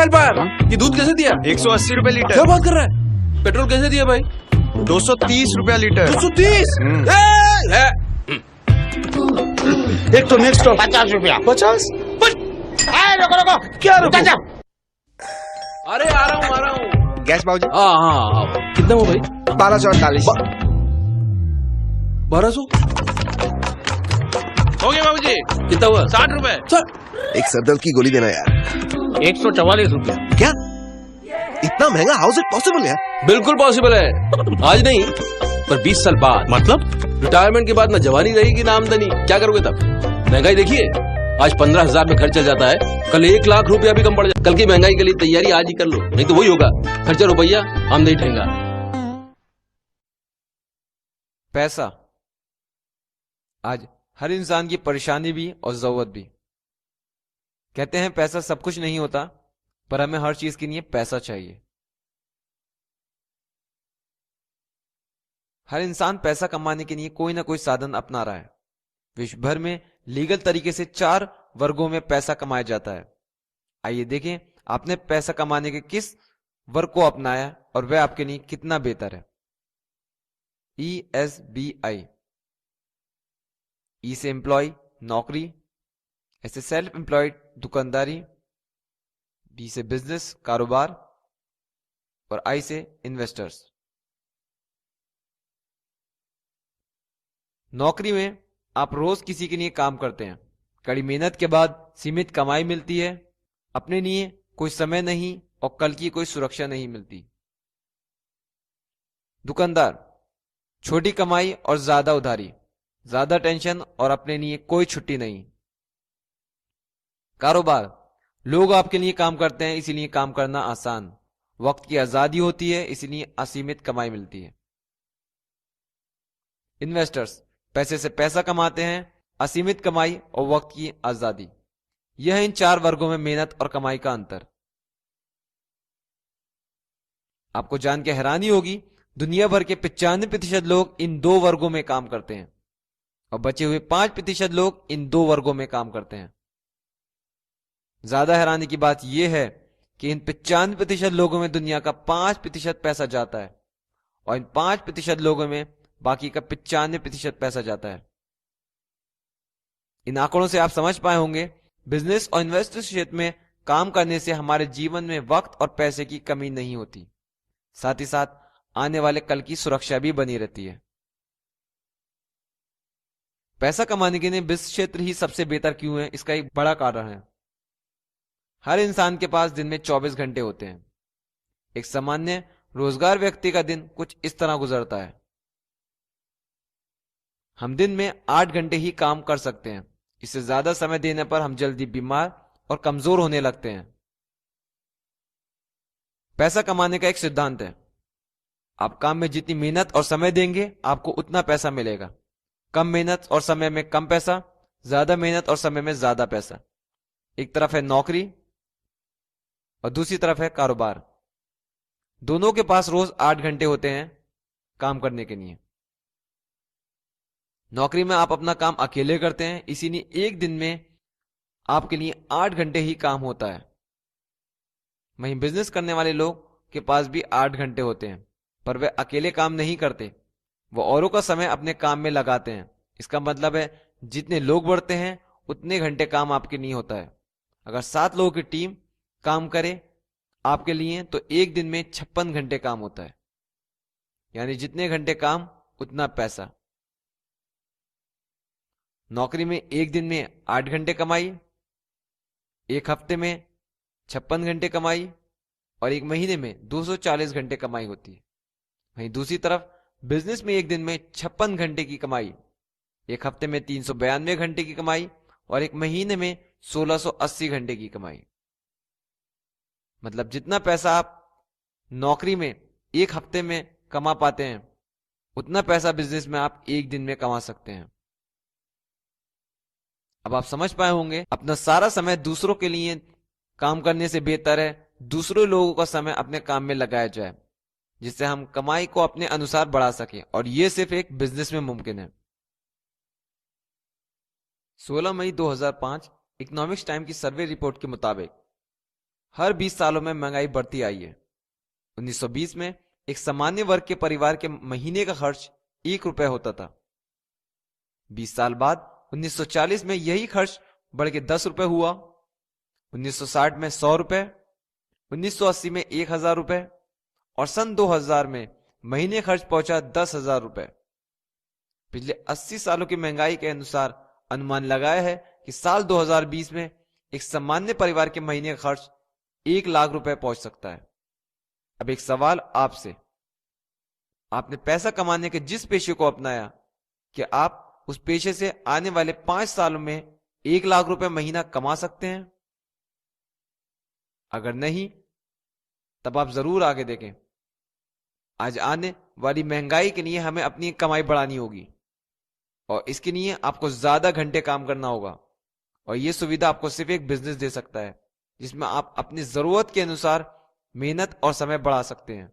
Helper, ये दूध कैसे दिया? 180 रुपए लीटर। क्या बात कर रहा है? पेट्रोल कैसे दिया भाई? 230 रुपया लीटर। 230? एक तो नेक्स्ट 50 रुपया। 50। रुको रुको, क्या रुको? चाचा, अरे आ रहा हूँ। गैस बाबूजी। हाँ, कितना हुआ भाई? 1248। 1200? हो गया बाबूजी, कितना हुआ? 60 रुपए। एक सरदर्द की गोली देना यार। 144 रुपया। क्या इतना महंगा? हाउ इज इट पॉसिबल यार? बिल्कुल पॉसिबल है। आज नहीं पर 20 साल बाद। मतलब? रिटायरमेंट के बाद ना जवानी रहेगी ना आमदनी, क्या करोगे तब? महंगाई देखिए, आज 15,000 में खर्च चल जाता है, कल 1 लाख रुपया भी कम पड़ जाए। कल की महंगाई के लिए तैयारी आज ही कर लो, नहीं तो वही होगा, खर्चा रुपया आमदनी ठेंगा। पैसा आज हर इंसान की परेशानी भी और जरूरत भी। कहते हैं पैसा सब कुछ नहीं होता, पर हमें हर चीज के लिए पैसा चाहिए। हर इंसान पैसा कमाने के लिए कोई ना कोई साधन अपना रहा है। विश्व भर में लीगल तरीके से 4 वर्गों में पैसा कमाया जाता है। आइए देखें आपने पैसा कमाने के किस वर्ग को अपनाया और वह आपके लिए कितना बेहतर है। ESBI। ई से एम्प्लॉय नौकरी, ऐसे सेल्फ एम्प्लॉयड दुकानदारी, बी से बिजनेस कारोबार और आई से इन्वेस्टर्स। नौकरी में आप रोज किसी के लिए काम करते हैं, कड़ी मेहनत के बाद सीमित कमाई मिलती है, अपने लिए कोई समय नहीं और कल की कोई सुरक्षा नहीं मिलती। दुकानदार, छोटी कमाई और ज्यादा उधारी, ज्यादा टेंशन और अपने लिए कोई छुट्टी नहीं। कारोबार, लोग आपके लिए काम करते हैं इसीलिए काम करना आसान, वक्त की आजादी होती है इसीलिए असीमित कमाई मिलती है। इन्वेस्टर्स, पैसे से पैसा कमाते हैं, असीमित कमाई और वक्त की आजादी। यह इन 4 वर्गों में मेहनत और कमाई का अंतर। आपको जान के हैरानी होगी, दुनिया भर के 95% लोग इन 2 वर्गों में काम करते हैं और बचे हुए 5% लोग इन 2 वर्गों में काम करते हैं। ज्यादा हैरानी की बात यह है कि इन 95% लोगों में दुनिया का 5% पैसा जाता है और इन 5% लोगों में बाकी का 95% पैसा जाता है। इन आंकड़ों से आप समझ पाए होंगे, बिजनेस और इन्वेस्टर क्षेत्र में काम करने से हमारे जीवन में वक्त और पैसे की कमी नहीं होती, साथ ही साथ आने वाले कल की सुरक्षा भी बनी रहती है। पैसा कमाने के लिए बिजनेस क्षेत्र ही सबसे बेहतर क्यों है, इसका एक बड़ा कारण है। हर इंसान के पास दिन में 24 घंटे होते हैं। एक सामान्य रोजगार व्यक्ति का दिन कुछ इस तरह गुजरता है। हम दिन में 8 घंटे ही काम कर सकते हैं, इससे ज्यादा समय देने पर हम जल्दी बीमार और कमजोर होने लगते हैं। पैसा कमाने का एक सिद्धांत है, आप काम में जितनी मेहनत और समय देंगे आपको उतना पैसा मिलेगा। कम मेहनत और समय में कम पैसा, ज्यादा मेहनत और समय में ज्यादा पैसा। एक तरफ है नौकरी और दूसरी तरफ है कारोबार। दोनों के पास रोज 8 घंटे होते हैं काम करने के लिए। नौकरी में आप अपना काम अकेले करते हैं, इसीलिए एक दिन में आपके लिए 8 घंटे ही काम होता है। वहीं बिजनेस करने वाले लोग के पास भी 8 घंटे होते हैं, पर वे अकेले काम नहीं करते, वो औरों का समय अपने काम में लगाते हैं। इसका मतलब है जितने लोग बढ़ते हैं उतने घंटे काम आपके लिए होता है। अगर 7 लोगों की टीम काम करे आपके लिए तो एक दिन में 56 घंटे काम होता है, यानी जितने घंटे काम उतना पैसा। नौकरी में एक दिन में 8 घंटे कमाई, एक हफ्ते में 56 घंटे कमाई और एक महीने में 240 घंटे कमाई होती है। वहीं दूसरी तरफ बिजनेस में एक दिन में 56 घंटे की कमाई, एक हफ्ते में 392 घंटे की कमाई और एक महीने में 1680 घंटे की कमाई। मतलब जितना पैसा आप नौकरी में एक हफ्ते में कमा पाते हैं उतना पैसा बिजनेस में आप एक दिन में कमा सकते हैं। अब आप समझ पाए होंगे, अपना सारा समय दूसरों के लिए काम करने से बेहतर है दूसरे लोगों का समय अपने काम में लगाया जाए, जिससे हम कमाई को अपने अनुसार बढ़ा सकें, और यह सिर्फ एक बिजनेस में मुमकिन है। 16 मई 2005 इकोनॉमिक्स टाइम की सर्वे रिपोर्ट के मुताबिक हर 20 सालों में महंगाई बढ़ती आई है। 1920 में एक सामान्य वर्ग के परिवार के महीने का खर्च 1 रुपए होता था। 20 साल बाद 1940 में यही खर्च बढ़ के 10 रुपए हुआ, 1960 में 100 रुपए, 1980 में 1000 रुपए और सन 2000 में महीने खर्च पहुंचा 10,000 रुपए। पिछले 80 सालों की महंगाई के अनुसार अनुमान लगाया है कि साल 2020 में एक सामान्य परिवार के महीने का खर्च 1 लाख रुपए पहुंच सकता है। अब एक सवाल आपसे, आपने पैसा कमाने के जिस पेशे को अपनाया, क्या आप उस पेशे से आने वाले 5 सालों में 1 लाख रुपए महीना कमा सकते हैं? अगर नहीं, तब आप जरूर आगे देखें। आज आने वाली महंगाई के लिए हमें अपनी कमाई बढ़ानी होगी और इसके लिए आपको ज्यादा घंटे काम करना होगा, और यह सुविधा आपको सिर्फ एक बिजनेस दे सकता है जिसमें आप अपनी जरूरत के अनुसार मेहनत और समय बढ़ा सकते हैं।